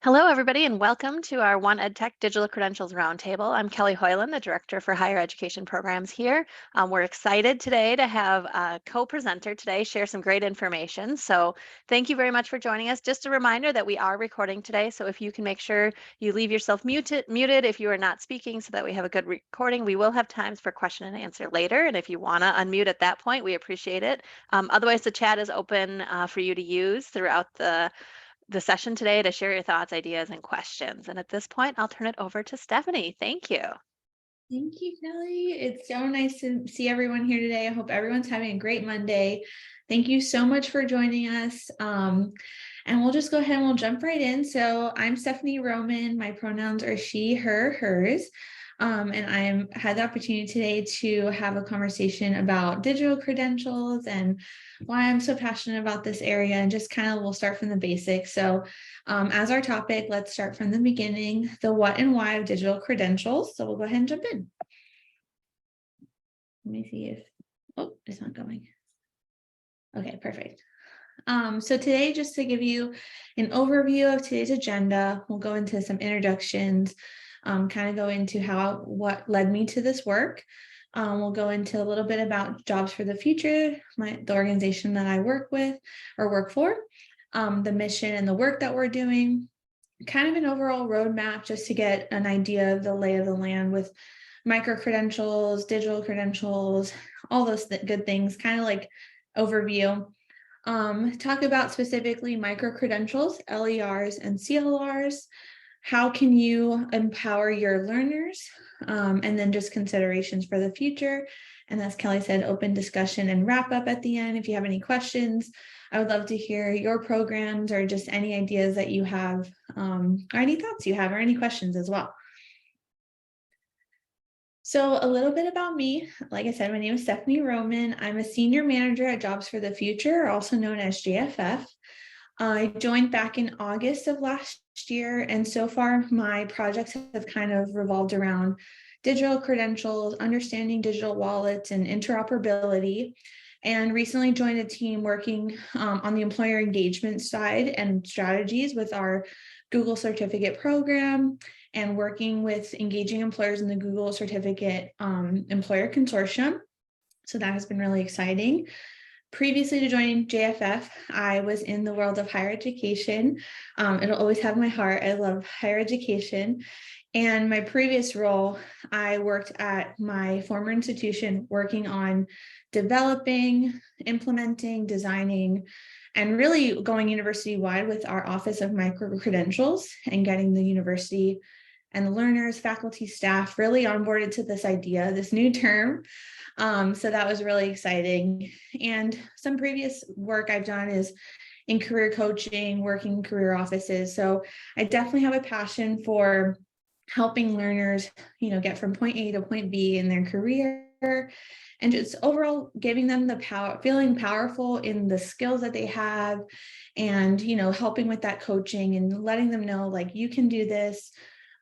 Hello, everybody, and welcome to our One EdTech Digital Credentials Roundtable. I'm Kelly Hoyland, the Director for Higher Education Programs here. We're excited today to have a co-presenter today share some great information. So thank you very much for joining us. Just a reminder that we are recording today, so if you can make sure you leave yourself muted if you are not speaking so that we have a good recording. We will have times for question and answer later, and if you want to unmute at that point, we appreciate it. Otherwise, the chat is open for you to use throughout the session today to share your thoughts, ideas, and questions. And at this point, I'll turn it over to Stephanie. Thank you. Thank you, Kelly. It's so nice to see everyone here today. I hope everyone's having a great Monday. Thank you so much for joining us. And we'll just go ahead and we'll jump right in. So I'm Stephanie Roman. My pronouns are she, her, hers. And I had the opportunity today to have a conversation about digital credentials and why I'm so passionate about this area, and just kind of we'll start from the basics. So as our topic, let's start from the beginning, the what and why of digital credentials. So we'll go ahead and jump in. Let me see if, oh, it's not going. Okay, perfect. So today, just to give you an overview of today's agenda, we'll go into some introductions, kind of go into what led me to this work. We'll go into a little bit about Jobs for the Future, the organization that I work with or work for, the mission and the work that we're doing, kind of an overall roadmap just to get an idea of the lay of the land with micro-credentials, digital credentials, all those good things, kind of like overview. Talk about specifically micro-credentials, LERs and CLRs. How can you empower your learners? And then just considerations for the future. And as Kelly said, open discussion and wrap up at the end. If you have any questions, I would love to hear your programs or just any ideas that you have, or any thoughts you have, or any questions as well. So a little bit about me. Like I said, my name is Stephanie Roman. I'm a senior manager at Jobs for the Future, also known as JFF. I joined back in August of last year, and so far my projects have kind of revolved around digital credentials, understanding digital wallets, and interoperability. And recently joined a team working on the employer engagement side and strategies with our Google certificate program, and working with engaging employers in the Google certificate employer consortium. So that has been really exciting. Previously to joining JFF, I was in the world of higher education. It'll always have my heart. I love higher education. And my previous role, I worked at my former institution working on developing, implementing, designing, and really going university-wide with our Office of Micro-Credentials and getting the university and the learners, faculty, staff really onboarded to this idea, this new term. So that was really exciting. And some previous work I've done is in career coaching, working in career offices. So I definitely have a passion for helping learners, get from point A to point B in their career, and just overall giving them the power, feeling powerful in the skills that they have, and, helping with that coaching and letting them know, like, you can do this.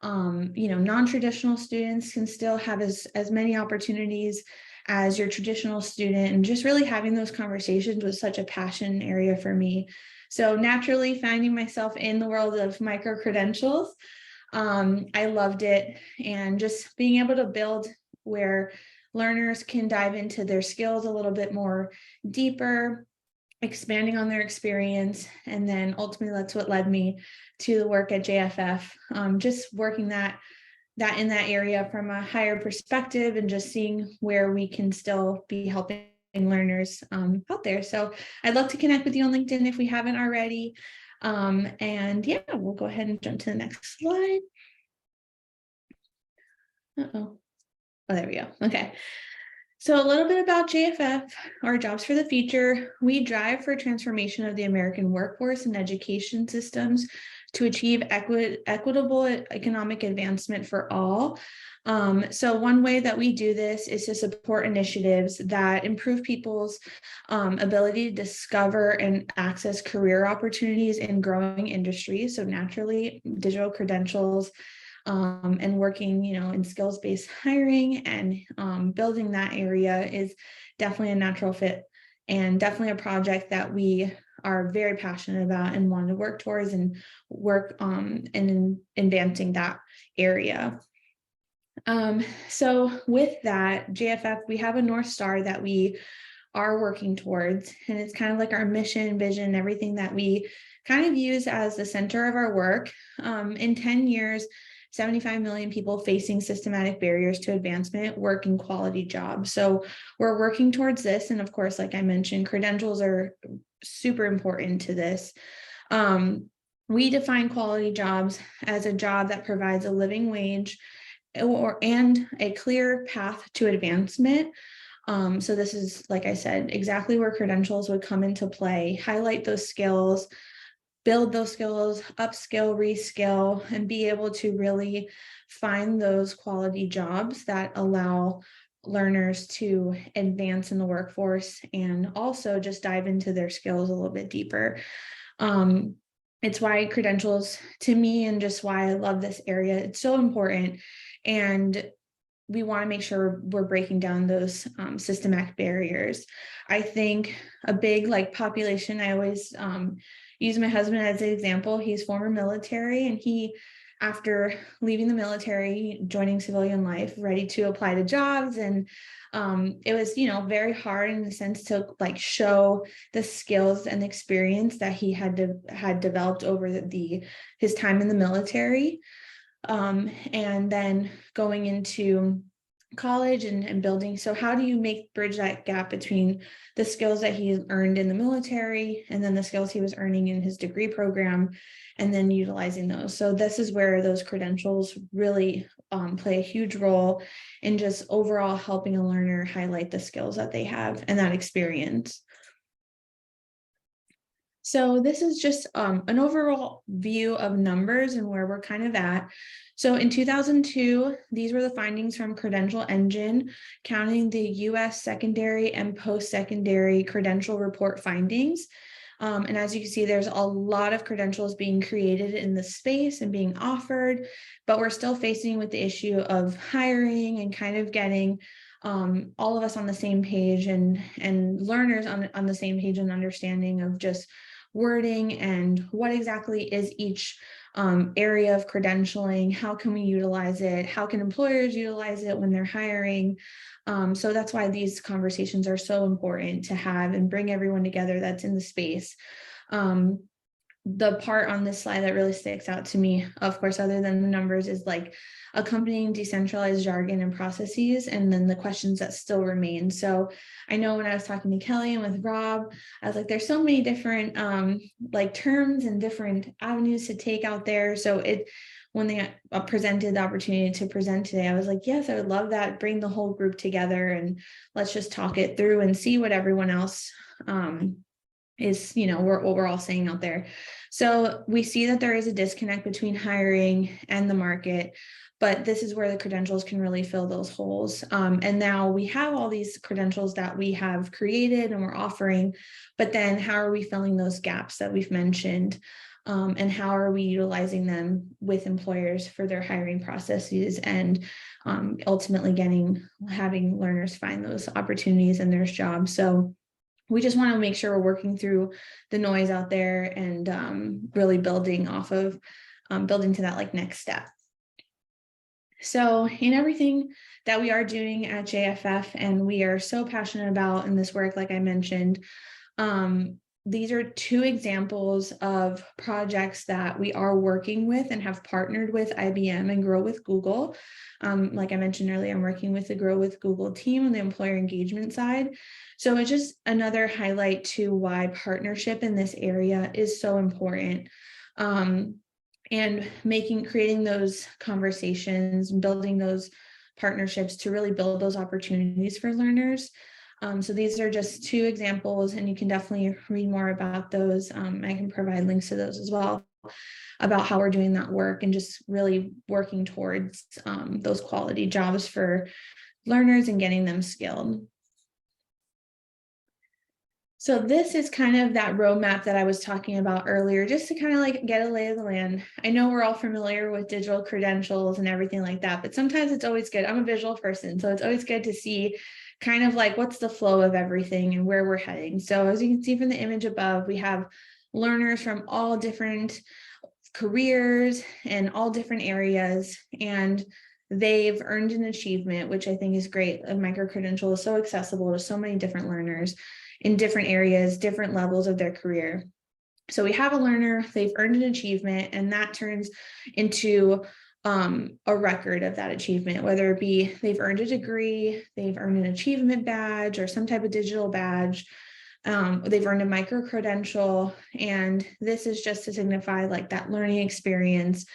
Non-traditional students can still have as many opportunities as your traditional student, and just really having those conversations was such a passion area for me. So naturally finding myself in the world of micro-credentials, I loved it, and just being able to build where learners can dive into their skills a little bit more deeper, expanding on their experience. And then ultimately that's what led me to the work at JFF, just working that in that area from a higher perspective, and just seeing where we can still be helping learners out there. So I'd love to connect with you on LinkedIn if we haven't already. And yeah, we'll go ahead and jump to the next slide. Oh, there we go. Okay. So a little bit about JFF, or Jobs for the Future. We drive for transformation of the American workforce and education systems to achieve equitable economic advancement for all. So one way that we do this is to support initiatives that improve people's ability to discover and access career opportunities in growing industries. So naturally, digital credentials, and working, in skills-based hiring and building that area is definitely a natural fit, and definitely a project that we are very passionate about and want to work towards and work in advancing that area. So with that, JFF, we have a North Star that we are working towards, and it's kind of like our mission, vision, everything that we kind of use as the center of our work. In 10 years, 75 million people facing systematic barriers to advancement work in quality jobs. So we're working towards this. And of course, like I mentioned, credentials are super important to this. We define quality jobs as a job that provides a living wage and a clear path to advancement. So this is, like I said, exactly where credentials would come into play, highlight those skills, build those skills, upskill, reskill, and be able to really find those quality jobs that allow learners to advance in the workforce and also just dive into their skills a little bit deeper. It's why credentials, to me, and just why I love this area, it's so important. And we want to make sure we're breaking down those systematic barriers. I think a big population, I always use my husband as an example. He's former military, and he, after leaving the military, joining civilian life, ready to apply to jobs. And it was, very hard in the sense to show the skills and experience that he had developed over his time in the military. And then going into college and building. So how do you bridge that gap between the skills that he earned in the military and then the skills he was earning in his degree program, and then utilizing those? So this is where those credentials really play a huge role in just overall helping a learner highlight the skills that they have and that experience. So this is just an overall view of numbers and where we're kind of at. So in 2002, these were the findings from Credential Engine, counting the US secondary and post-secondary credential report findings. And as you can see, there's a lot of credentials being created in this space and being offered, but we're still facing with the issue of hiring and kind of getting all of us on the same page and learners on the same page and understanding of just wording and what exactly is each area of credentialing, how can we utilize it, how can employers utilize it when they're hiring. So that's why these conversations are so important to have and bring everyone together that's in the space. The part on this slide that really sticks out to me, of course, other than the numbers, is accompanying decentralized jargon and processes, and then the questions that still remain. So I know when I was talking to Kelly and with Rob, I was like, there's so many different terms and different avenues to take out there. So when they presented the opportunity to present today, I was like, yes, I would love that. Bring the whole group together and let's just talk it through and see what everyone else is, what we're all saying out there. So we see that there is a disconnect between hiring and the market, but this is where the credentials can really fill those holes. And now we have all these credentials that we have created and we're offering, but then how are we filling those gaps that we've mentioned? And how are we utilizing them with employers for their hiring processes and ultimately having learners find those opportunities in their jobs? So we just want to make sure we're working through the noise out there and really building to that next step. So in everything that we are doing at JFF and we are so passionate about in this work, like I mentioned, these are two examples of projects that we are working with and have partnered with IBM and Grow with Google. Like I mentioned earlier, I'm working with the Grow with Google team on the employer engagement side. So it's just another highlight to why partnership in this area is so important. And creating those conversations and building those partnerships to really build those opportunities for learners. So these are just two examples, and you can definitely read more about those. I can provide links to those as well about how we're doing that work and just really working towards those quality jobs for learners and getting them skilled. So this is kind of that roadmap that I was talking about earlier, just to kind of get a lay of the land. I know we're all familiar with digital credentials and everything like that, but sometimes it's always good. I'm a visual person, so it's always good to see kind of like what's the flow of everything and where we're heading. So as you can see from the image above, we have learners from all different careers and all different areas, and they've earned an achievement, which I think is great. A microcredential is so accessible to so many different learners in different areas, different levels of their career. So we have a learner, they've earned an achievement, and that turns into a record of that achievement, whether it be they've earned a degree, they've earned an achievement badge or some type of digital badge. They've earned a micro-credential, and this is just to signify like that learning experience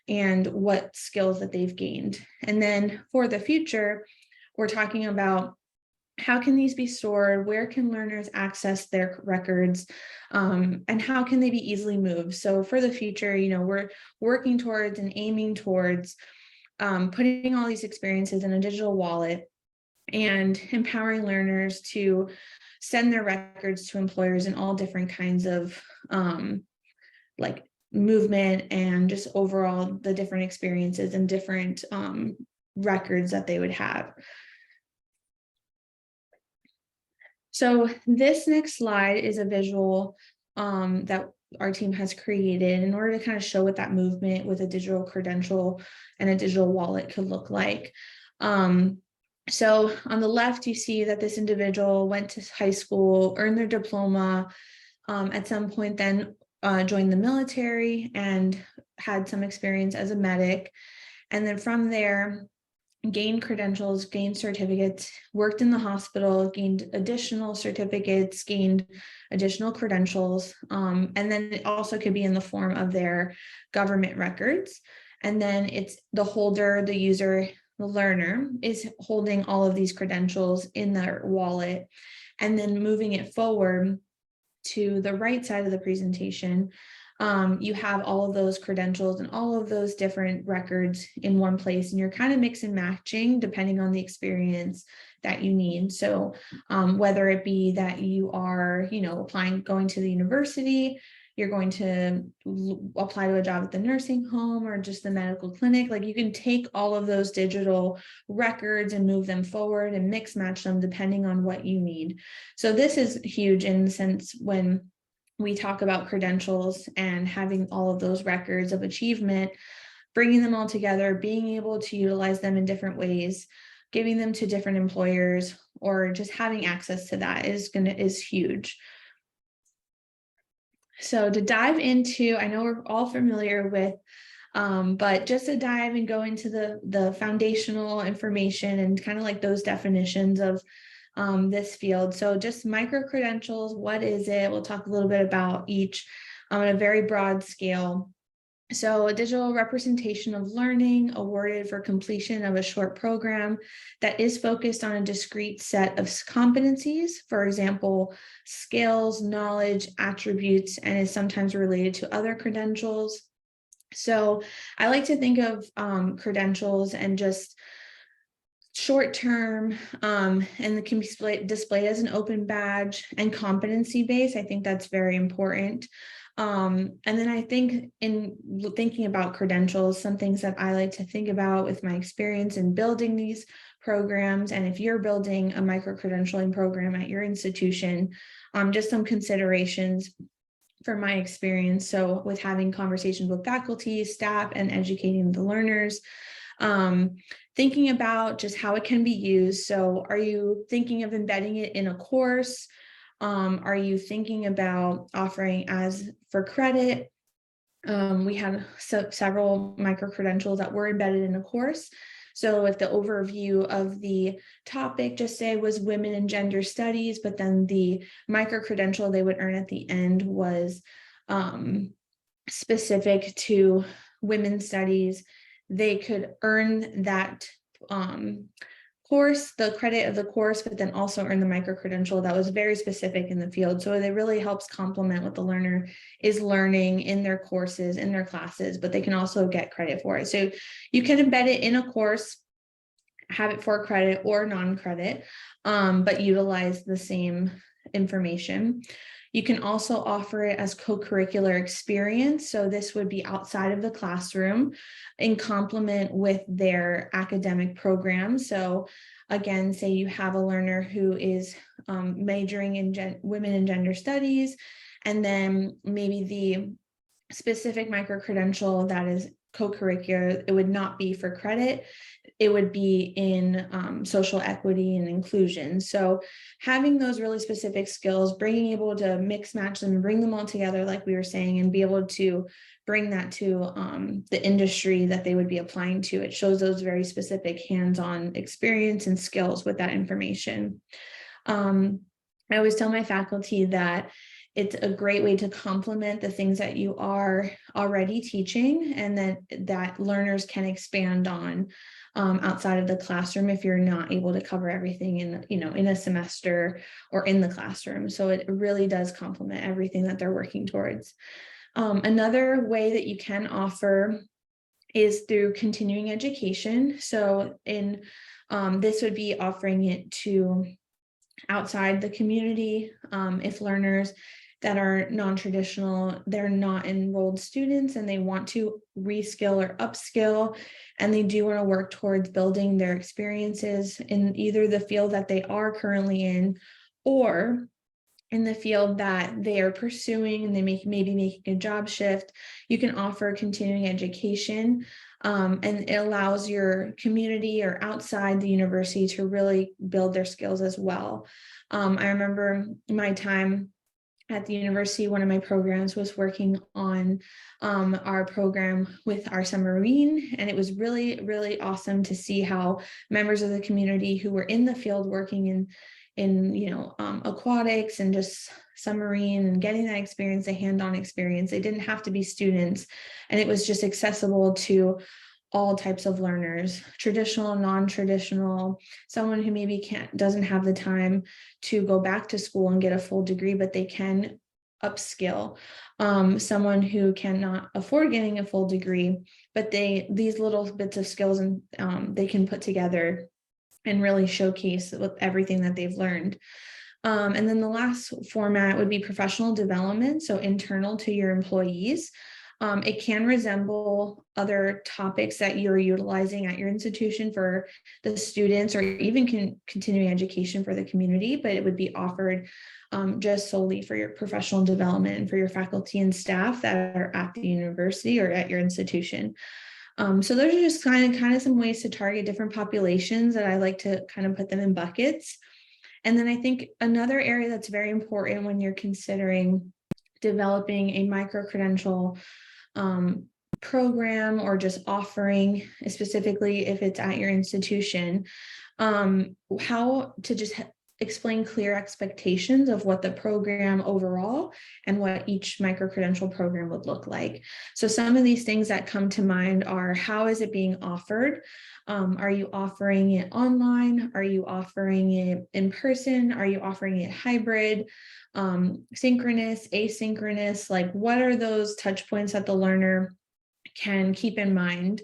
and what skills that they've gained. And then for the future, we're talking about how can these be stored, where can learners access their records, and how can they be easily moved. So for the future, we're working towards and aiming towards putting all these experiences in a digital wallet and empowering learners to send their records to employers in all different kinds of like movement and just overall the different experiences and different records that they would have. So this next slide is a visual that our team has created in order to kind of show what that movement with a digital credential and a digital wallet could look like. So on the left, you see that this individual went to high school, earned their diploma, at some point then joined the military and had some experience as a medic. And then from there, gained credentials, gained certificates, worked in the hospital, gained additional certificates, gained additional credentials. And then it also could be in the form of their government records. And then it's the holder, the user, the learner is holding all of these credentials in their wallet, and then moving it forward to the right side of the presentation. You have all of those credentials and all of those different records in one place, and you're kind of mix and matching depending on the experience that you need. So whether it be that you are, applying, going to the university, you're going to apply to a job at the nursing home or just the medical clinic, like you can take all of those digital records and move them forward and mix match them depending on what you need. So this is huge in the sense when we talk about credentials and having all of those records of achievement, bringing them all together, being able to utilize them in different ways, giving them to different employers, or just having access to that is huge. So to dive into, I know we're all familiar with, but just to dive and go into the foundational information and kind of like those definitions of this field. So just micro-credentials, what is it? We'll talk a little bit about each on a very broad scale. So a digital representation of learning awarded for completion of a short program that is focused on a discrete set of competencies, for example, skills, knowledge, attributes, and is sometimes related to other credentials. So I like to think of credentials and just short term, and it can be displayed as an open badge and competency based. I think that's very important. And then I think in thinking about credentials, some things that I like to think about with my experience in building these programs, and if you're building a micro-credentialing program at your institution, just some considerations from my experience. So with having conversations with faculty, staff, and educating the learners, thinking about just how it can be used. So are you thinking of embedding it in a course? Are you thinking about offering as for credit? We have several micro-credentials that were embedded in a course. So if the overview of the topic, just say, was women and gender studies, but then the micro-credential they would earn at the end was specific to women's studies, they could earn that course, the credit of the course, but then also earn the micro-credential that was very specific in the field. So it really helps complement what the learner is learning in their courses, in their classes, but they can also get credit for it. So you can embed it in a course, have it for credit or non-credit, but utilize the same information. You can also offer it as co-curricular experience. So this would be outside of the classroom in complement with their academic program. So again, say you have a learner who is majoring in women and gender studies, and then maybe the specific micro-credential that is co-curricular, it would not be for credit, it would be in social equity and inclusion. So having those really specific skills, being able to mix match them and bring them all together, like we were saying, and be able to bring that to the industry that they would be applying to, it shows those very specific hands-on experience and skills with that information. I always tell my faculty that it's a great way to complement the things that you are already teaching, and that learners can expand on outside of the classroom if you're not able to cover everything in a semester or in the classroom. So it really does complement everything that they're working towards. Another way that you can offer is through continuing education. So this would be offering it to outside the community. If learners that are non-traditional, they're not enrolled students and they want to reskill or upskill, and they do want to work towards building their experiences in either the field that they are currently in or in the field that they are pursuing, and they maybe making a job shift, you can offer continuing education. And it allows your community or outside the university to really build their skills as well. I remember my time at the university, one of my programs was working on our program with our submarine, and it was really, really awesome to see how members of the community who were in the field working in aquatics and just submarine and getting that experience, a hands-on experience. They didn't have to be students, and it was just accessible to all types of learners, traditional, non-traditional, someone who maybe doesn't have the time to go back to school and get a full degree, but they can upskill, someone who cannot afford getting a full degree, but these little bits of skills and they can put together and really showcase with everything that they've learned. And then the last format would be professional development, so internal to your employees. It can resemble other topics that you're utilizing at your institution for the students, or even continuing education for the community, but it would be offered just solely for your professional development and for your faculty and staff that are at the university or at your institution. So those are just kind of some ways to target different populations that I like to kind of put them in buckets. And then I think another area that's very important when you're considering developing a micro-credential program, or just offering, specifically if it's at your institution, how to just explain clear expectations of what the program overall and what each micro-credential program would look like. So some of these things that come to mind are, how is it being offered? Are you offering it online? Are you offering it in person? Are you offering it hybrid, synchronous, asynchronous? Like, what are those touch points that the learner can keep in mind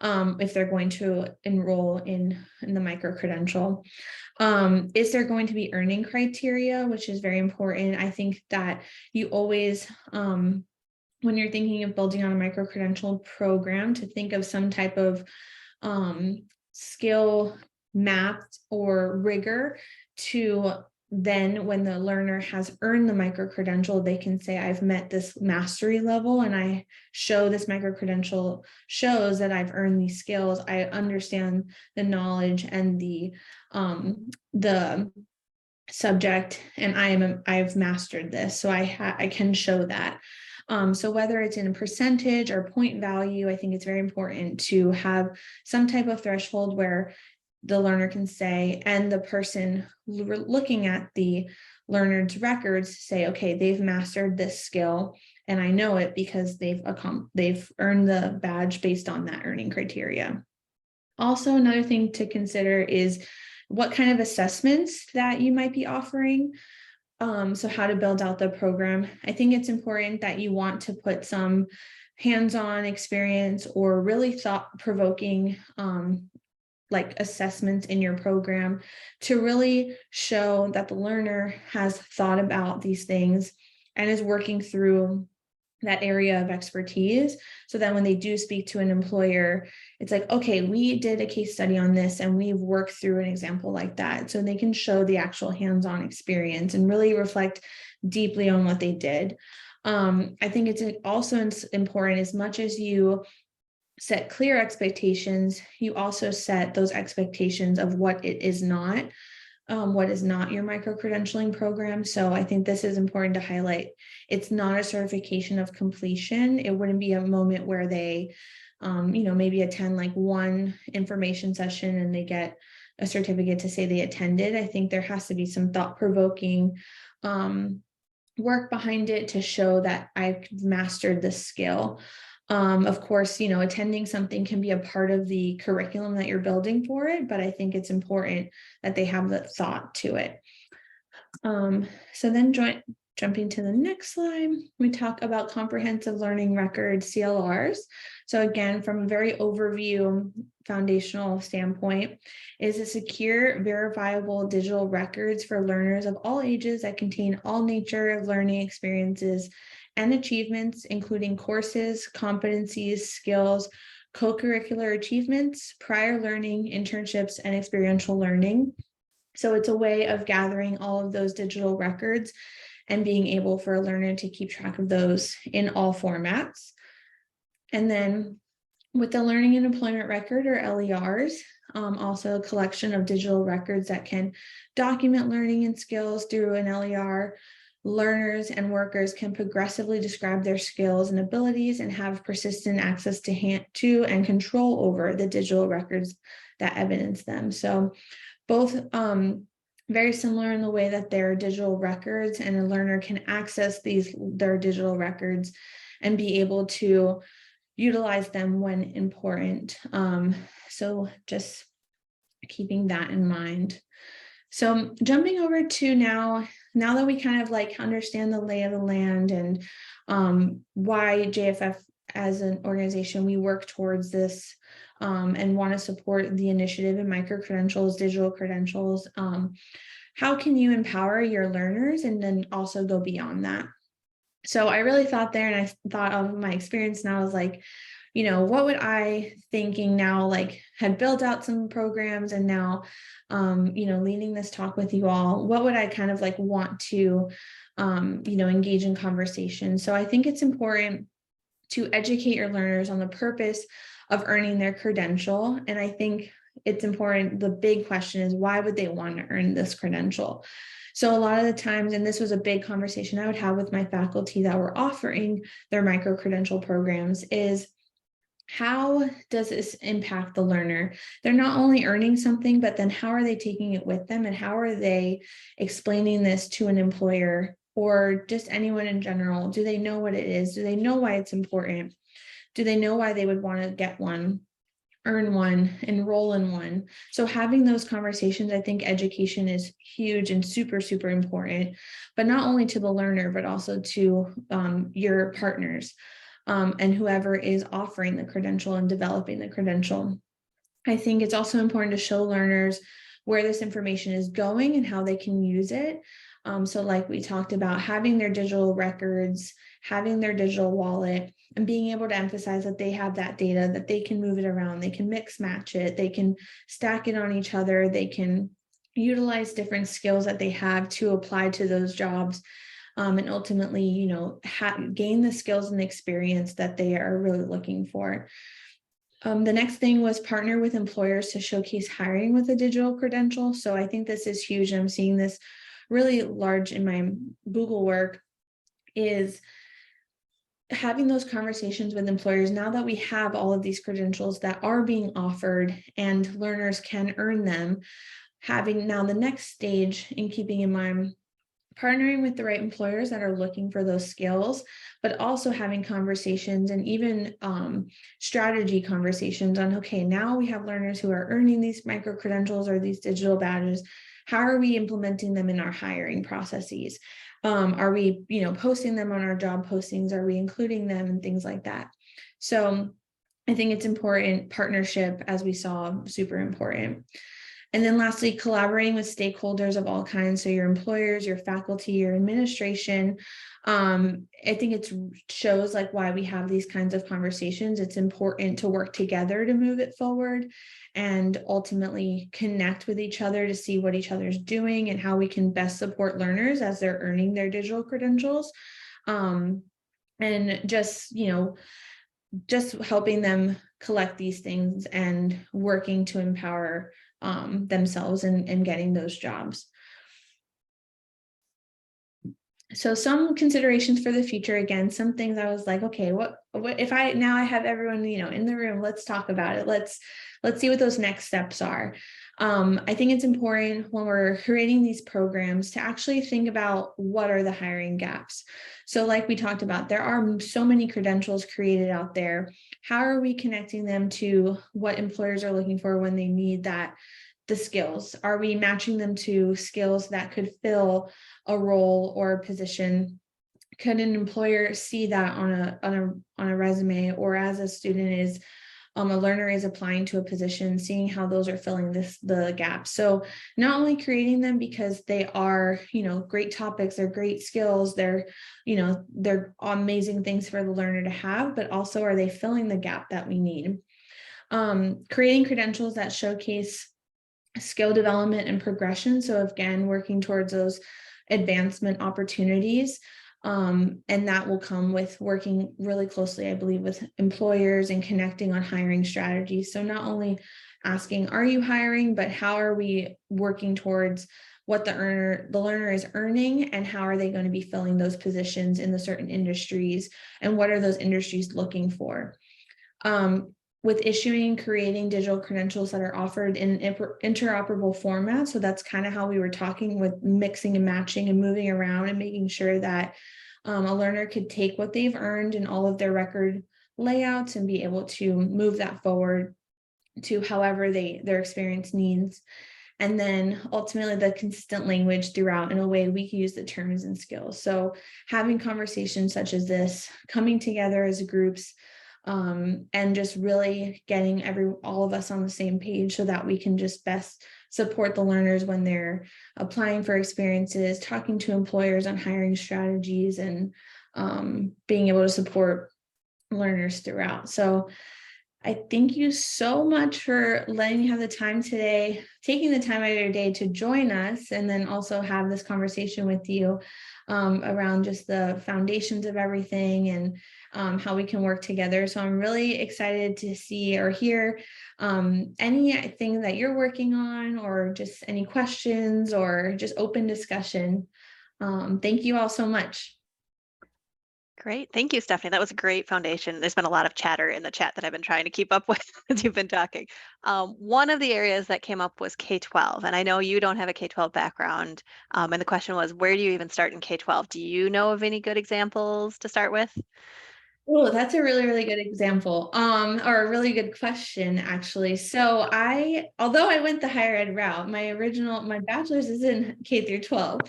if they're going to enroll in the micro-credential? Is there going to be earning criteria, which is very important? I think that you always, when you're thinking of building on a micro-credential program, to think of some type of skill mapped or rigor to then, when the learner has earned the micro-credential, they can say, I've met this mastery level, and I show this micro-credential shows that I've earned these skills. I understand the knowledge and the subject, and I've mastered this. So I can show that. So whether it's in a percentage or point value, I think it's very important to have some type of threshold where the learner can say, and the person looking at the learner's records say, okay, they've mastered this skill, and I know it because they've earned the badge based on that earning criteria. Also, another thing to consider is what kind of assessments that you might be offering. So how to build out the program. I think it's important that you want to put some hands-on experience or really thought-provoking like assessments in your program to really show that the learner has thought about these things and is working through that area of expertise. So then when they do speak to an employer, it's like, okay, we did a case study on this and we've worked through an example like that. So they can show the actual hands-on experience and really reflect deeply on what they did. I think it's also important, as much as you set clear expectations, you also set those expectations of what it is not. What is not your micro-credentialing program. So I think this is important to highlight. It's not a certification of completion. It wouldn't be a moment where they, maybe attend like one information session and they get a certificate to say they attended. I think there has to be some thought-provoking work behind it to show that I've mastered this skill. Of course, attending something can be a part of the curriculum that you're building for it, but I think it's important that they have the thought to it. So then jumping to the next slide, we talk about comprehensive learning records, CLRs. So again, from a very overview foundational standpoint, is a secure, verifiable digital records for learners of all ages that contain all nature of learning experiences and achievements, including courses, competencies, skills, co-curricular achievements, prior learning, internships, and experiential learning. So it's a way of gathering all of those digital records and being able for a learner to keep track of those in all formats. And then with the learning and employment record, or LERs, also a collection of digital records that can document learning and skills through an LER. Learners and workers can progressively describe their skills and abilities and have persistent access to and control over the digital records that evidence them. So both very similar in the way that they're digital records, and a learner can access their digital records and be able to utilize them when important. So just keeping that in mind. So jumping over to now that we kind of like understand the lay of the land and why JFF as an organization, we work towards this and want to support the initiative in micro-credentials, digital credentials. How can you empower your learners and then also go beyond that? So I really thought there, and I thought of my experience, and I was like, what would I thinking now, like had built out some programs and now, leading this talk with you all, what would I kind of like want to, engage in conversation? So I think it's important to educate your learners on the purpose of earning their credential. And I think it's important. The big question is, why would they want to earn this credential? So a lot of the times, and this was a big conversation I would have with my faculty that were offering their micro-credential programs, is how does this impact the learner? They're not only earning something, but then how are they taking it with them? And how are they explaining this to an employer or just anyone in general? Do they know what it is? Do they know why it's important? Do they know why they would want to get one, earn one, enroll in one? So having those conversations, I think education is huge and super, super important, but not only to the learner, but also to your partners and whoever is offering the credential and developing the credential. I think it's also important to show learners where this information is going and how they can use it. So like we talked about, having their digital records, having their digital wallet, and being able to emphasize that they have that data, that they can move it around, they can mix match it, they can stack it on each other, they can utilize different skills that they have to apply to those jobs, and ultimately, gain the skills and experience that they are really looking for. The next thing was partner with employers to showcase hiring with a digital credential. So I think this is huge. I'm seeing this really large in my Google work, is having those conversations with employers. Now that we have all of these credentials that are being offered and learners can earn them, having now the next stage, in keeping in mind partnering with the right employers that are looking for those skills, but also having conversations and even strategy conversations on, okay, now we have learners who are earning these micro credentials or these digital badges. How are we implementing them in our hiring processes? Are we, posting them on our job postings? Are we including them and things like that? So I think it's important. Partnership, as we saw, super important. And then lastly, collaborating with stakeholders of all kinds. So your employers, your faculty, your administration. I think it shows like why we have these kinds of conversations. It's important to work together to move it forward and ultimately connect with each other to see what each other's doing and how we can best support learners as they're earning their digital credentials. And just, just helping them collect these things and working to empower themselves and getting those jobs. So some considerations for the future, again, some things I was like, okay, what if I have everyone, in the room, let's talk about it. Let's see what those next steps are. I think it's important when we're creating these programs to actually think about what are the hiring gaps. So like we talked about, there are so many credentials created out there. How are we connecting them to what employers are looking for when they need the skills? Are we matching them to skills that could fill a role or a position? Could an employer see that on a resume, or as a student is a learner is applying to a position, seeing how those are filling the gap? So not only creating them because they are, great topics, they're great skills, they're amazing things for the learner to have, but also are they filling the gap that we need? Creating credentials that showcase skill development and progression. So again, working towards those advancement opportunities. And that will come with working really closely, I believe, with employers and connecting on hiring strategies. So not only asking, are you hiring, but how are we working towards what the learner is earning, and how are they going to be filling those positions in the certain industries, and what are those industries looking for? With issuing, creating digital credentials that are offered in interoperable format. So that's kind of how we were talking with mixing and matching and moving around and making sure that a learner could take what they've earned in all of their record layouts and be able to move that forward to however their experience needs. And then ultimately the consistent language throughout in a way we can use the terms and skills. So having conversations such as this, coming together as groups, and just really getting all of us on the same page so that we can just best support the learners when they're applying for experiences, talking to employers on hiring strategies, and being able to support learners throughout. So I thank you so much for letting me have the time today, taking the time out of your day to join us, and then also have this conversation with you around just the foundations of everything and how we can work together. So I'm really excited to see or hear anything that you're working on, or just any questions or just open discussion. Thank you all so much. Great. Thank you, Stephanie. That was a great foundation. There's been a lot of chatter in the chat that I've been trying to keep up with as you've been talking. One of the areas that came up was K-12, and I know you don't have a K-12 background. And the question was, where do you even start in K-12? Do you know of any good examples to start with? Oh, that's a really, really good example, or a really good question, actually. So although I went the higher ed route, my bachelor's is in K through 12.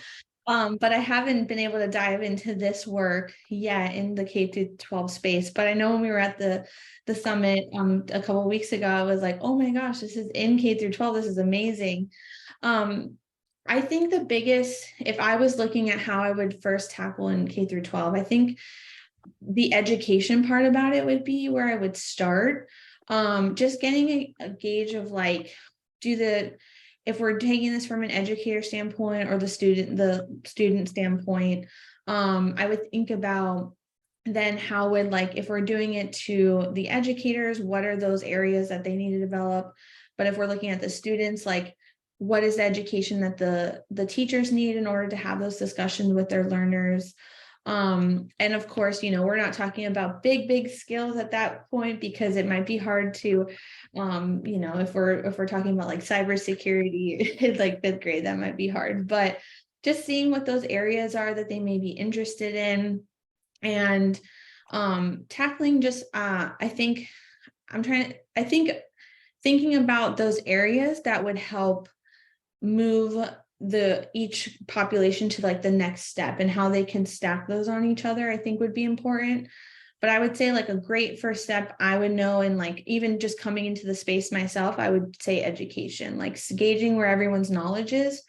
But I haven't been able to dive into this work yet in the K through 12 space. But I know when we were at the summit a couple of weeks ago, I was like, oh my gosh, this is in K through 12. This is amazing. I think the biggest, if I was looking at how I would first tackle in K through 12, I think the education part about it would be where I would start. Just getting a gauge of like, if we're taking this from an educator standpoint or the student standpoint, I would think about then how would, like, if we're doing it to the educators, what are those areas that they need to develop? But if we're looking at the students, like, what is the education that the teachers need in order to have those discussions with their learners? And of course, we're not talking about big skills at that point, because it might be hard to, if we're talking about like cybersecurity, like 5th grade, that might be hard, but just seeing what those areas are that they may be interested in, and tackling just, thinking about those areas that would help move each population to like the next step, and how they can stack those on each other, I think would be important. But I would say like a great first step I would know, and like even just coming into the space myself, I would say education, like gauging where everyone's knowledge is,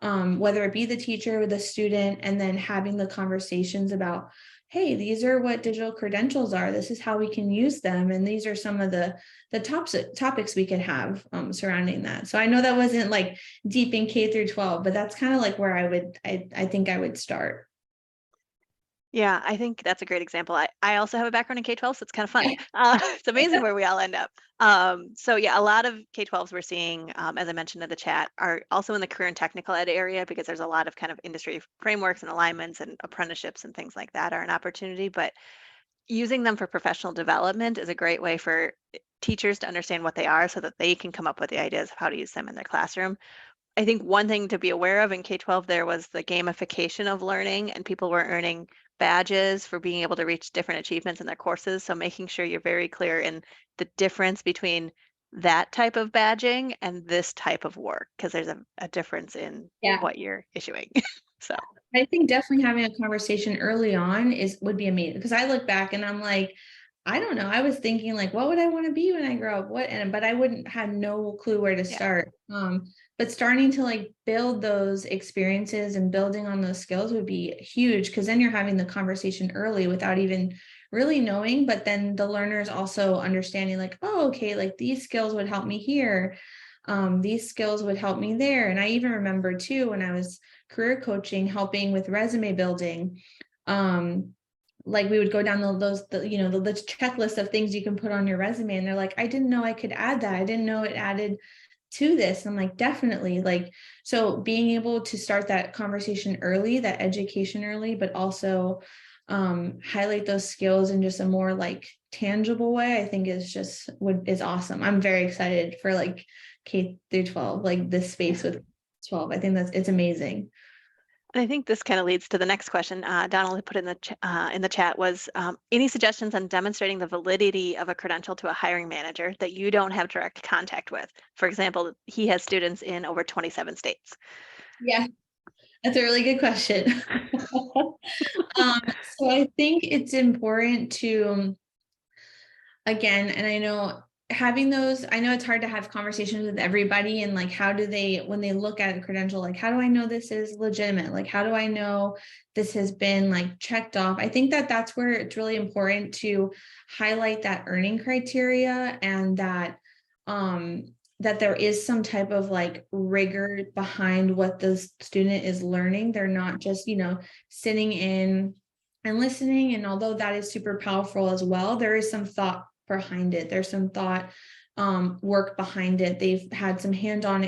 whether it be the teacher or the student, and then having the conversations about, hey, these are what digital credentials are. This is how we can use them. And these are some of the topics we could have surrounding that. So I know that wasn't like deep in K through 12, but that's kind of like where I think I would start. Yeah, I think that's a great example. I also have a background in K-12, so it's kind of fun. It's amazing where we all end up. So yeah, a lot of K-12s we're seeing, as I mentioned in the chat, are also in the career and technical ed area, because there's a lot of kind of industry frameworks and alignments and apprenticeships and things like that are an opportunity. But using them for professional development is a great way for teachers to understand what they are so that they can come up with the ideas of how to use them in their classroom. I think one thing to be aware of in K-12, there was the gamification of learning, and people were earning badges for being able to reach different achievements in their courses. So making sure you're very clear in the difference between that type of badging and this type of work, because there's a difference in Yeah. what you're issuing. So I think definitely having a conversation early on would be amazing, because I look back and I'm like, I don't know. I was thinking like, what would I want to be when I grow up? But I wouldn't have no clue where to yeah. start. But starting to like build those experiences and building on those skills would be huge, because then you're having the conversation early without even really knowing. But then the learners also understanding like, oh, okay, like these skills would help me here. These skills would help me there. And I even remember too, when I was career coaching, helping with resume building, like we would go down the checklist of things you can put on your resume, and they're like, I didn't know I could add that. I didn't know it added to this. I'm like, definitely. Like, so being able to start that conversation early, that education early, but also highlight those skills in just a more like tangible way, I think is awesome. I'm very excited for like K through 12, like this space with 12. I think it's amazing. And I think this kind of leads to the next question. Donald had put in the chat was any suggestions on demonstrating the validity of a credential to a hiring manager that you don't have direct contact with? For example, he has students in over 27 states. Yeah, that's a really good question. So I think it's important to, again, and I know having those, I know it's hard to have conversations with everybody, and like, how do they, when they look at a credential, like, how do I know this is legitimate? Like, how do I know this has been like checked off? I think that that's where it's really important to highlight that earning criteria, and that, that there is some type of like rigor behind what the student is learning. They're not just, sitting in and listening. And although that is super powerful as well, there is some thought behind it. There's some thought work behind it. They've had some hands-on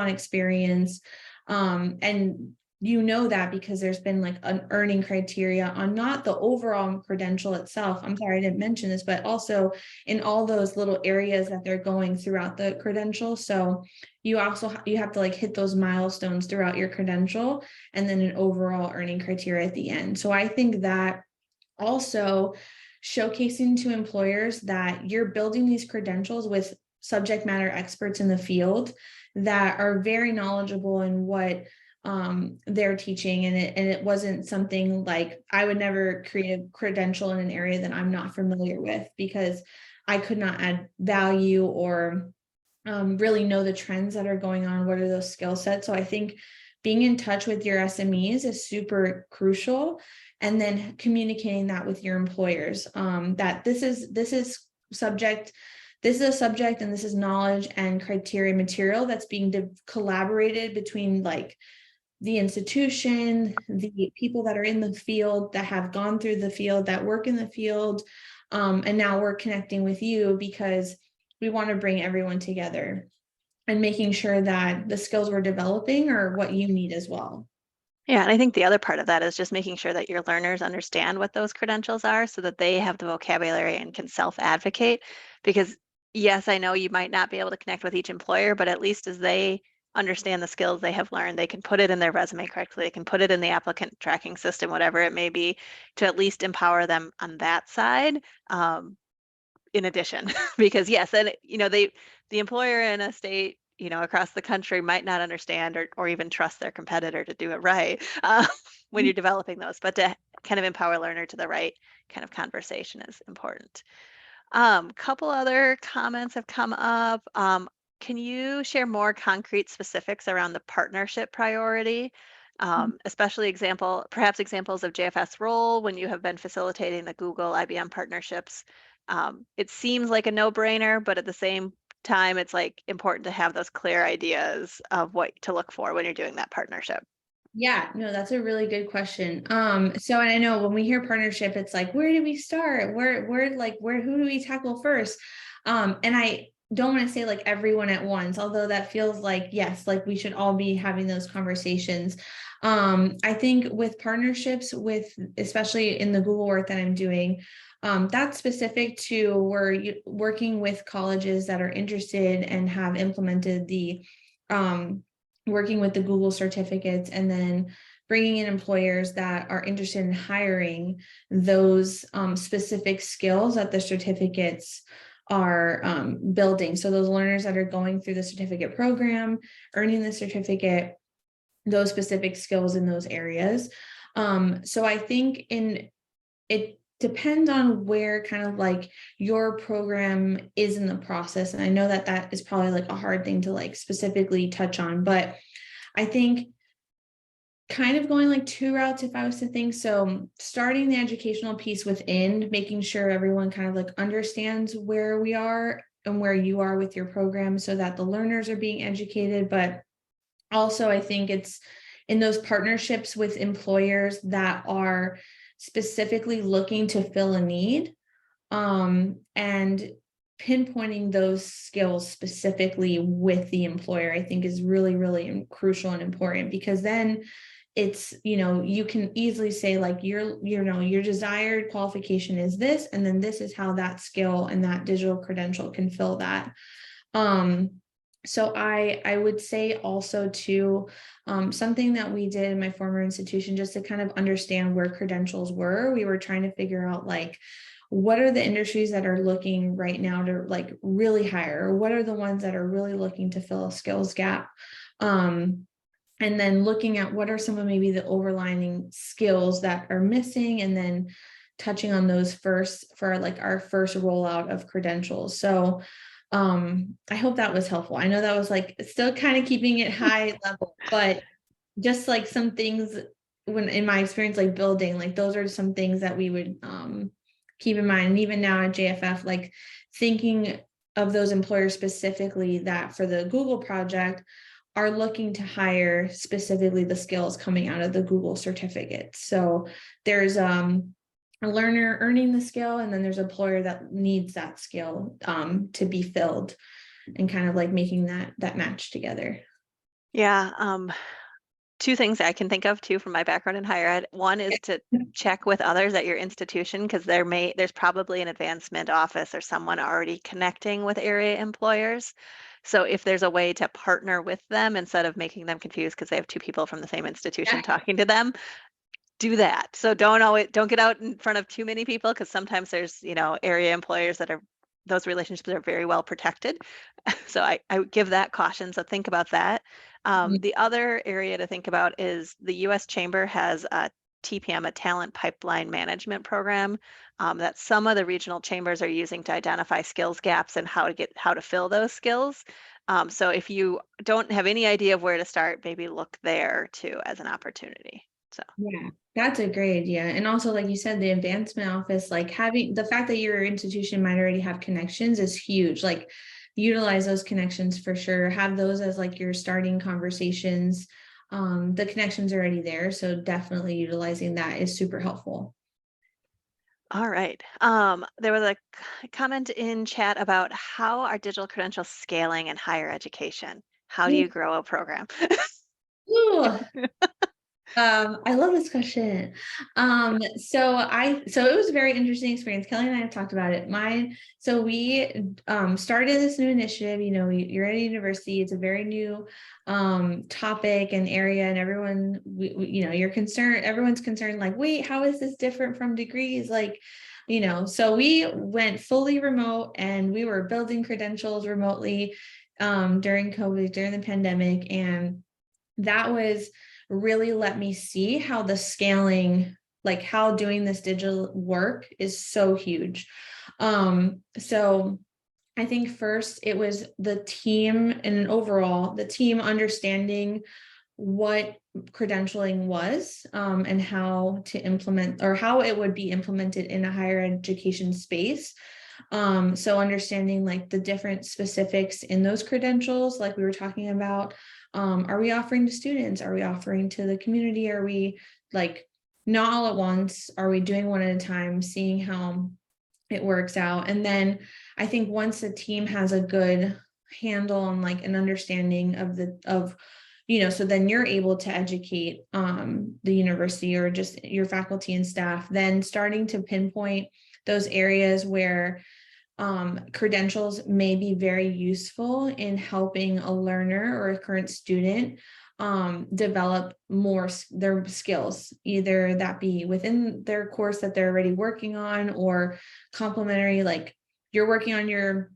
experience. And that because there's been like an earning criteria on not the overall credential itself. I'm sorry, I didn't mention this, but also in all those little areas that they're going throughout the credential. So you have to like hit those milestones throughout your credential, and then an overall earning criteria at the end. So I think that also showcasing to employers that you're building these credentials with subject matter experts in the field that are very knowledgeable in what they're teaching. And it wasn't something like, I would never create a credential in an area that I'm not familiar with, because I could not add value or really know the trends that are going on. What are those skill sets? So I think being in touch with your SMEs is super crucial. And then communicating that with your employers, that this is a subject, and this is knowledge and criteria material that's being collaborated between like the institution, the people that are in the field, that have gone through the field, that work in the field. And now we're connecting with you because we want to bring everyone together, and making sure that the skills we're developing are what you need as well. Yeah, and I think the other part of that is just making sure that your learners understand what those credentials are so that they have the vocabulary and can self-advocate. Because yes, I know you might not be able to connect with each employer, but at least as they understand the skills they have learned, they can put it in their resume correctly. They can put it in the applicant tracking system, whatever it may be, to at least empower them on that side. In addition, because yes, and the employer in a state across the country might not understand or even trust their competitor to do it right when you're developing those, but to kind of empower learner to the right kind of conversation is important. Couple other comments have come up. Can you share more concrete specifics around the partnership priority? Especially perhaps examples of JFS role when you have been facilitating the Google IBM partnerships. It seems like a no-brainer, but at the same time, it's like important to have those clear ideas of what to look for when you're doing that partnership. Yeah, no, that's a really good question. So and I know when we hear partnership, it's like, where do we start? Who do we tackle first? And I don't want to say like everyone at once, although that feels like, yes, like we should all be having those conversations. I think with partnerships especially in the Google work that I'm doing, that's specific to working with colleges that are interested and have implemented working with the Google certificates, and then bringing in employers that are interested in hiring those specific skills that the certificates are building. So those learners that are going through the certificate program, earning the certificate, those specific skills in those areas. So I think it depends on where kind of like your program is in the process. And I know that is probably like a hard thing to like specifically touch on, but I think kind of going like two routes if I was to think. So starting the educational piece within, making sure everyone kind of like understands where we are and where you are with your program so that the learners are being educated. But also I think it's in those partnerships with employers that are specifically looking to fill a need, and pinpointing those skills specifically with the employer, I think is really, really crucial and important, because then it's, you can easily say like your desired qualification is this, and then this is how that skill and that digital credential can fill that. So I would say also too, something that we did in my former institution, just to kind of understand where credentials were, we were trying to figure out like, what are the industries that are looking right now to like really hire, or what are the ones that are really looking to fill a skills gap? And then looking at what are some of maybe the overlining skills that are missing, and then touching on those first for like our first rollout of credentials. So I hope that was helpful. I know that was like still kind of keeping it high level, but just like some things when in my experience, like building, like those are some things that we would keep in mind. And even now at JFF, like thinking of those employers specifically that for the Google project are looking to hire specifically the skills coming out of the Google certificate. So there's a learner earning the skill, and then there's an employer that needs that skill to be filled, and kind of like making that match together. Yeah. Two things I can think of too from my background in higher ed. One is to check with others at your institution, because there's probably an advancement office or someone already connecting with area employers. So if there's a way to partner with them instead of making them confused because they have two people from the same institution talking to them, do that. So don't get out in front of too many people, because sometimes there's, area employers those relationships are very well protected. So I would give that caution. So think about that. The other area to think about is the U.S. Chamber has a TPM, a talent pipeline management program, that some of the regional chambers are using to identify skills gaps and how to fill those skills. So if you don't have any idea of where to start, maybe look there too as an opportunity. So yeah, that's a great idea. And also, like you said, the advancement office, like having the fact that your institution might already have connections is huge. Like utilize those connections for sure. Have those as like your starting conversations. The connections are already there. So definitely utilizing that is super helpful. all right. There was a comment in chat about how are digital credentials scaling in higher education? How do you grow a program? Ooh, I love this question. So it was a very interesting experience. Kelly and I have talked about it. So we started this new initiative. You're at a university, it's a very new topic and area, and everyone's concerned, like, wait, how is this different from degrees? Like, so we went fully remote, and we were building credentials remotely, during COVID, during the pandemic. And that was really let me see how the scaling, like how doing this digital work is so huge. So I think first it was the team and overall the team understanding what credentialing was, and how to implement or how it would be implemented in a higher education space. So understanding like the different specifics in those credentials, like we were talking about, are we offering to students? Are we offering to the community? Are we like not all at once? Are we doing one at a time, seeing how it works out? And then I think once the team has a good handle on like an understanding of so then you're able to educate the university or just your faculty and staff, then starting to pinpoint those areas where credentials may be very useful in helping a learner or a current student develop more their skills, either that be within their course that they're already working on or complementary, like you're working on your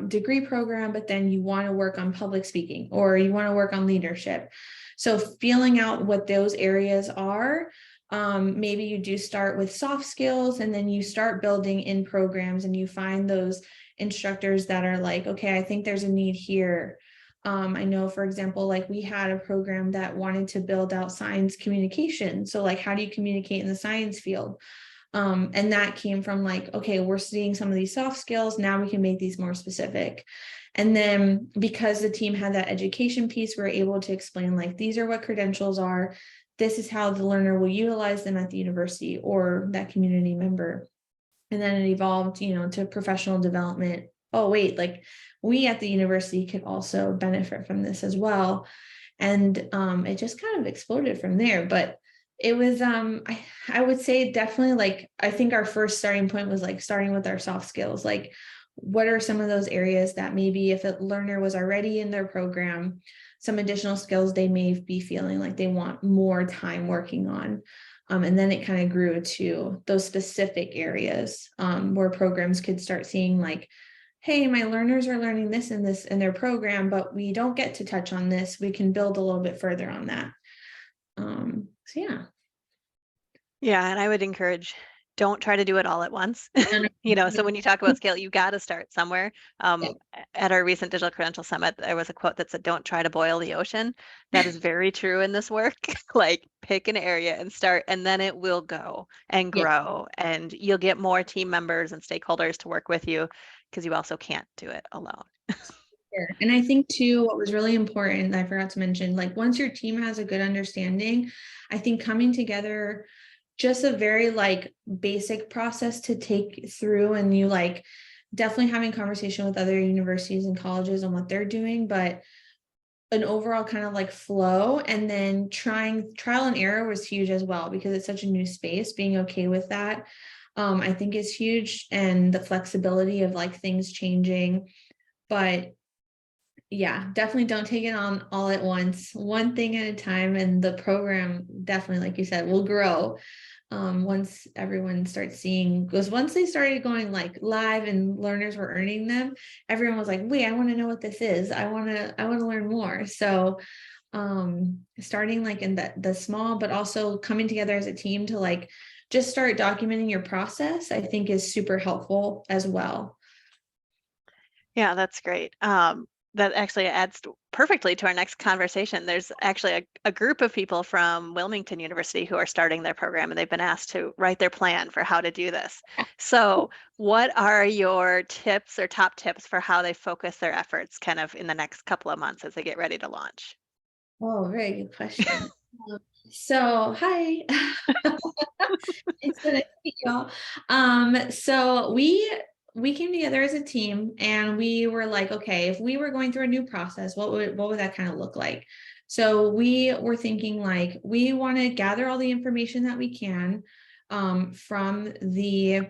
degree program, but then you want to work on public speaking or you want to work on leadership. So feeling out what those areas are, maybe you do start with soft skills and then you start building in programs and you find those instructors that are like, okay, I think there's a need here. I know, for example, like we had a program that wanted to build out science communication. So like, how do you communicate in the science field? And that came from like, okay, we're seeing some of these soft skills. Now we can make these more specific. And then because the team had that education piece, we're able to explain like, these are what credentials are. This is how the learner will utilize them at the university or that community member. And then it evolved, to professional development. Oh, wait, like we at the university could also benefit from this as well. And it just kind of exploded from there. But it was I would say definitely like I think our first starting point was like starting with our soft skills, like what are some of those areas that maybe if a learner was already in their program, some additional skills they may be feeling like they want more time working on. And then it kind of grew to those specific areas where programs could start seeing like, hey, my learners are learning this and this in their program, but we don't get to touch on this. We can build a little bit further on that. So yeah. Yeah, and I would encourage, don't try to do it all at once. So when you talk about scale, you got to start somewhere. Yeah. At our recent Digital Credential Summit, there was a quote that said, don't try to boil the ocean. That is very true in this work. Like pick an area and start, and then it will go and Yeah. grow, and you'll get more team members and stakeholders to work with you because you also can't do it alone. Sure. And I think too, what was really important, I forgot to mention, like once your team has a good understanding, I think coming together, just a very like basic process to take through, and you like definitely having conversation with other universities and colleges on what they're doing, but an overall kind of like flow, and then trial and error was huge as well, because it's such a new space. Being okay with that, I think is huge, and the flexibility of like things changing. But yeah, definitely don't take it on all at once, one thing at a time, and the program definitely, like you said, will grow once everyone starts seeing, because once they started going like live and learners were earning them, everyone was like, wait, I want to know what this is. I want to learn more. So starting like in the small, but also coming together as a team to like just start documenting your process, I think is super helpful as well. Yeah, that's great. That actually adds perfectly to our next conversation. There's actually a group of people from Wilmington University who are starting their program, and they've been asked to write their plan for how to do this. So what are your tips or top tips for how they focus their efforts kind of in the next couple of months as they get ready to launch? Oh, very good question. So hi. It's good to meet y'all. So we came together as a team and we were like, okay, if we were going through a new process, what would that kind of look like? So we were thinking like we want to gather all the information that we can from the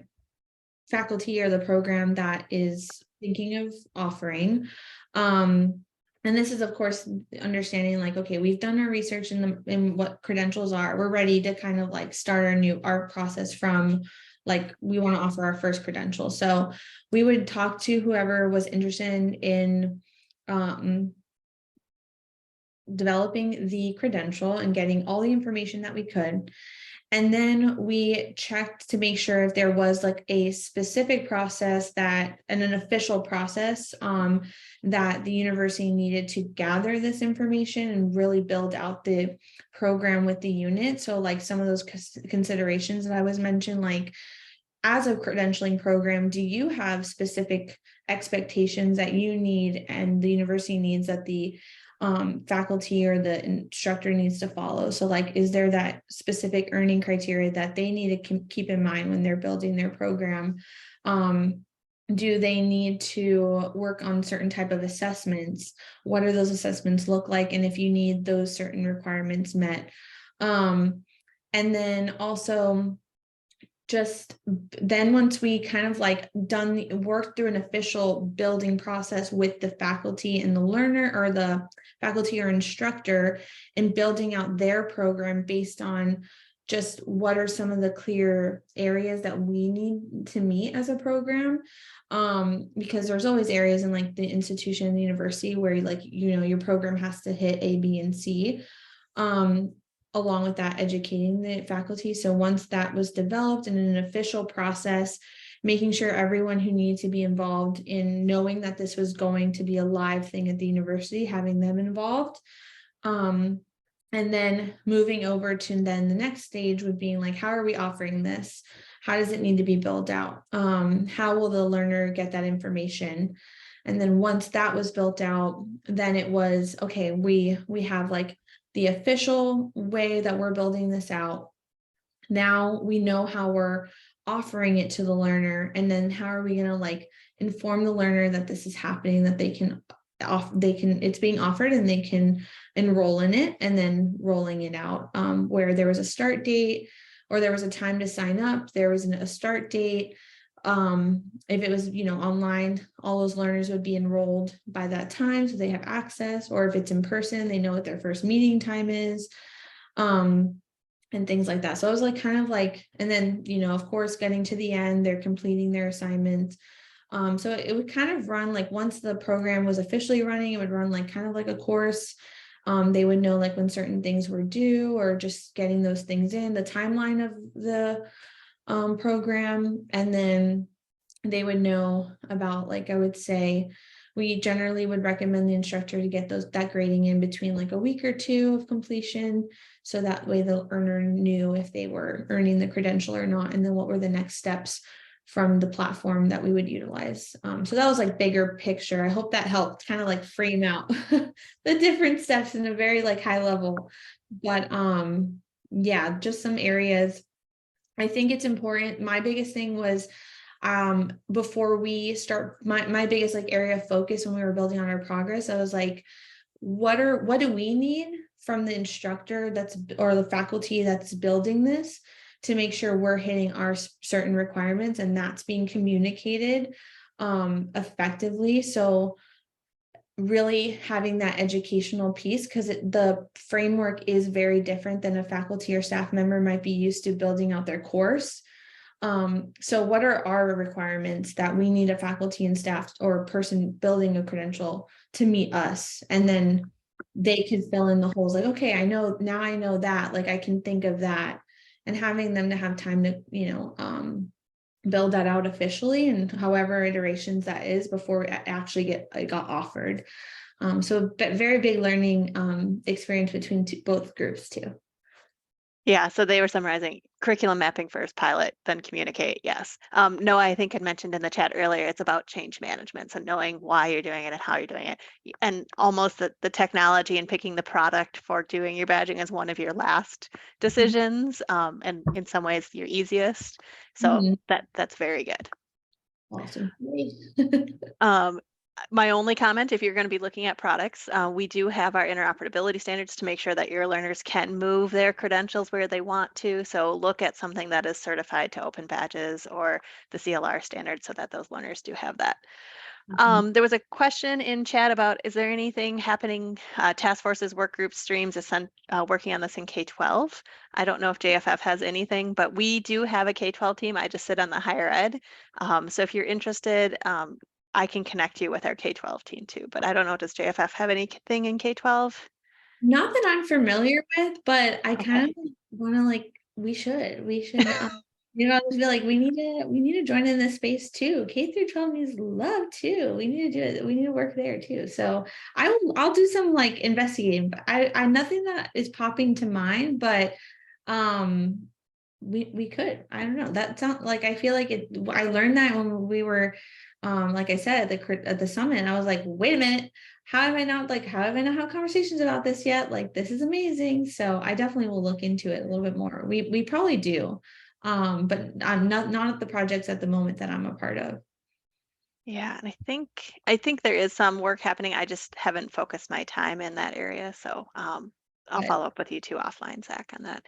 faculty or the program that is thinking of offering. And this is, of course, understanding like, okay, we've done our research in what credentials are. We're ready to kind of like start our process from like we want to offer our first credential. So we would talk to whoever was interested in developing the credential and getting all the information that we could. And then we checked to make sure if there was like a specific process and an official process that the university needed to gather this information and really build out the program with the unit. So like some of those considerations that I was mentioned, like as a credentialing program, do you have specific expectations that you need and the university needs that the faculty or the instructor needs to follow? So like, is there that specific earning criteria that they need to keep in mind when they're building their program? Do they need to work on certain type of assessments? What do those assessments look like? And if you need those certain requirements met. And then also just then once we kind of like worked through an official building process with the faculty and the learner or the faculty or instructor and building out their program based on just what are some of the clear areas that we need to meet as a program, because there's always areas in like the institution and the university where like, you know, your program has to hit A, B, and C. Along with that, educating the faculty. So once that was developed in an official process, making sure everyone who needed to be involved in knowing that this was going to be a live thing at the university, having them involved. And then moving over to then the next stage would be like, how are we offering this? How does it need to be built out? How will the learner get that information? And then once that was built out, then it was, okay, we have like the official way that we're building this out. Now we know how we're offering it to the learner. And then how are we going to like inform the learner that this is happening, that it's being offered and they can enroll in it, and then rolling it out, where there was a start date or there was a time to sign up, there was a start date. If it was, you know, online, all those learners would be enrolled by that time, so they have access, or if it's in person, they know what their first meeting time is, and things like that. So it was like kind of like, and then, you know, of course, getting to the end, they're completing their assignments. So it would kind of run like once the program was officially running, it would run like kind of like a course. They would know like when certain things were due or just getting those things in, the timeline of the program, and then they would know about, like, I would say we generally would recommend the instructor to get that grading in between like a week or two of completion, so that way the earner knew if they were earning the credential or not, and then what were the next steps from the platform that we would utilize. So that was like bigger picture. I hope that helped kind of like frame out the different steps in a very like high level, but yeah, just some areas. I think it's important. My biggest thing was before we start, my biggest like area of focus when we were building on our progress, I was like, what do we need from the instructor or the faculty that's building this to make sure we're hitting our certain requirements, and that's being communicated effectively. So really having that educational piece, because the framework is very different than a faculty or staff member might be used to building out their course. So what are our requirements that we need a faculty and staff or person building a credential to meet us? And then they can fill in the holes, like, okay, I know that, like, I can think of that, and having them to have time to, you know, build that out officially, and however iterations that is before it actually got offered. So very big learning experience between both groups too. Yeah, so they were summarizing curriculum mapping first, pilot, then communicate. Yes. Noah, I think, had mentioned in the chat earlier, it's about change management. So knowing why you're doing it and how you're doing it, and almost the technology and picking the product for doing your badging is one of your last decisions, and in some ways your easiest. So that's very good. Awesome. My only comment, if you're going to be looking at products, we do have our interoperability standards to make sure that your learners can move their credentials where they want to. So look at something that is certified to open badges or the CLR standard, so that those learners do have that. There was a question in chat about, is there anything happening, task forces, work groups, streams, working on this in K-12? I don't know if JFF has anything, but we do have a K-12 team. I just sit on the higher ed. So if you're interested, I can connect you with our K-12 team too, but I don't know, does JFF have anything in K-12? Not that I'm familiar with, but I kind Okay. of want to we should, just be like, we need to join in this space too. K through 12 needs love too. We need to do it. We need to work there too. So I'll do some like investigating, but I nothing that is popping to mind, but we could, I don't know. That sounds like, I feel like I learned that when we were, like I said, at the summit, and I was like, wait a minute, how have I not had conversations about this yet? Like, this is amazing. So I definitely will look into it a little bit more. We probably do. But I'm not at the projects at the moment that I'm a part of. Yeah, and I think there is some work happening. I just haven't focused my time in that area. So I'll But follow up with you too offline, Zach, on that.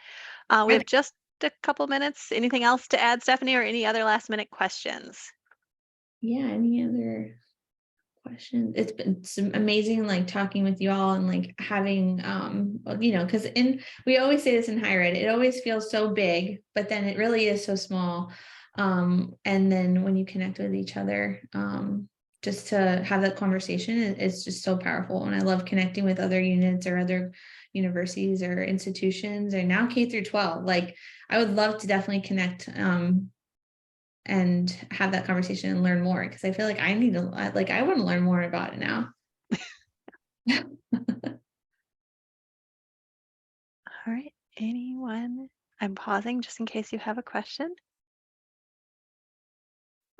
We are have just a couple minutes. Anything else to add, Stephanie, or any other last minute questions? yeah, any other questions? It's been amazing like talking with you all and like having because we always say this in higher ed, it always feels so big, but then it really is so small. And then when you connect with each other, just to have that conversation is just so powerful. And I love connecting with other units or other universities or institutions, or now K through 12. Like, I would love to definitely connect and have that conversation and learn more, because I feel like I want to learn more about it now. All right. Anyone? I'm pausing just in case you have a question.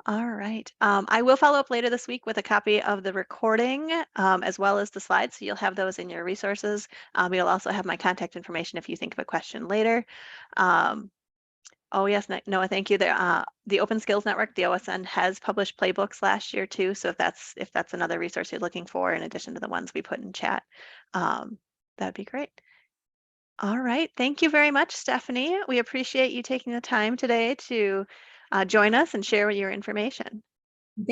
All right. I will follow up later this week with a copy of the recording as well as the slides. So you'll have those in your resources. You'll also have my contact information if you think of a question later. Oh yes, Noah, thank you. The Open Skills Network, the OSN, has published playbooks last year too. So if that's another resource you're looking for in addition to the ones we put in chat, that'd be great. All right. Thank you very much, Stephanie. We appreciate you taking the time today to join us and share your information. Thank